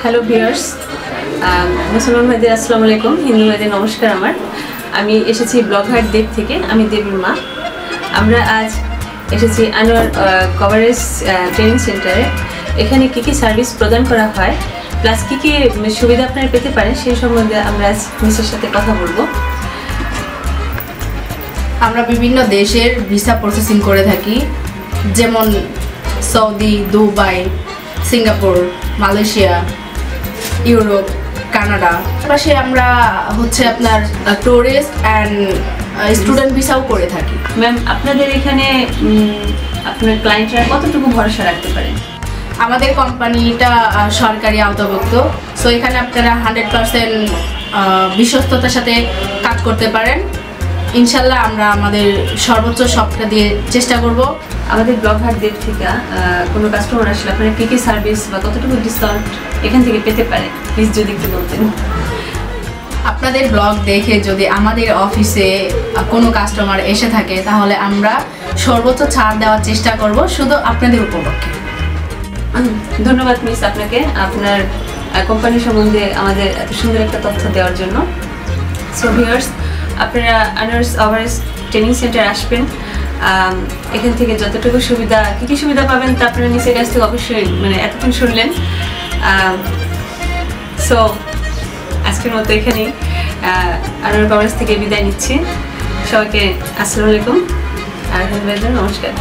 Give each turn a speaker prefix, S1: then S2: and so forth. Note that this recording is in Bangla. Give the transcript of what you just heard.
S1: হ্যালো ভিউয়ার্স, মুসলমান ভাইদের আসসালামু আলাইকুম, হিন্দু ভাইদের নমস্কার। আমি এসেছি ব্লগহাট দেব থেকে। আমি দেবীর মা। আমরা আজ এসেছি আনোয়ার কভারেজ ট্রেনিং সেন্টারে। এখানে কী কী সার্ভিস প্রদান করা হয় প্লাস কী কী সুবিধা আপনারা পেতে পারেন সেই সম্বন্ধে আমরা আজ মিসের সাথে কথা বলবো।
S2: আমরা বিভিন্ন দেশের ভিসা প্রসেসিং করে থাকি, যেমন Saudi, Dubai, Singapore, Malaysia, Europe, Canada. পাশে আমরা আপনার টুরিস্ট অ্যান্ড স্টুডেন্ট ভিসাও করে থাকি।
S1: ম্যাম, আপনাদের এখানে আপনার ক্লায়েন্টরা কতটুকু ভরসা রাখতে পারেন?
S2: আমাদের কোম্পানিটা সরকারি আওতাভুক্ত, সো এখানে আপনারা 100% বিশ্বস্ততার সাথে কাজ করতে পারেন। ইনশাল্লাহ আমরা আমাদের সর্বোচ্চ সবটা দিয়ে চেষ্টা করব।
S1: আমাদের ব্লগহাট দেব থেকে কোনো কাস্টমার আসলে আপনারা কী কী সার্ভিস বা কতটুকু ডিসকাউন্ট এখান থেকে পেতে পারেন প্লিজ যদি একটু বলতেন।
S2: আপনাদের ব্লগ দেখে যদি আমাদের অফিসে কোনো কাস্টমার এসে থাকে তাহলে আমরা সর্বোচ্চ ছাড় দেওয়ার চেষ্টা করব, শুধু আপনাদের উপলক্ষে।
S1: ধন্যবাদ মিস আপনাকে, আপনার কোম্পানি সম্বন্ধে আমাদের এত সুন্দর একটা তথ্য দেওয়ার জন্য। সো ভিউয়ার্স, আপনারা আনোয়ারস কভারেজ ট্রেনিং সেন্টার আসবেন। এখান থেকে যতটুকু সুবিধা, কী কী সুবিধা পাবেন তা আপনারা নিচের কাছ থেকে অবশ্যই এতক্ষণ শুনলেন। সো আজকের মতো এখানেই আনোয়ার কভারেজ থেকে বিদায় নিচ্ছি। সবাইকে আসসালামু আলাইকুম আর নমস্কার।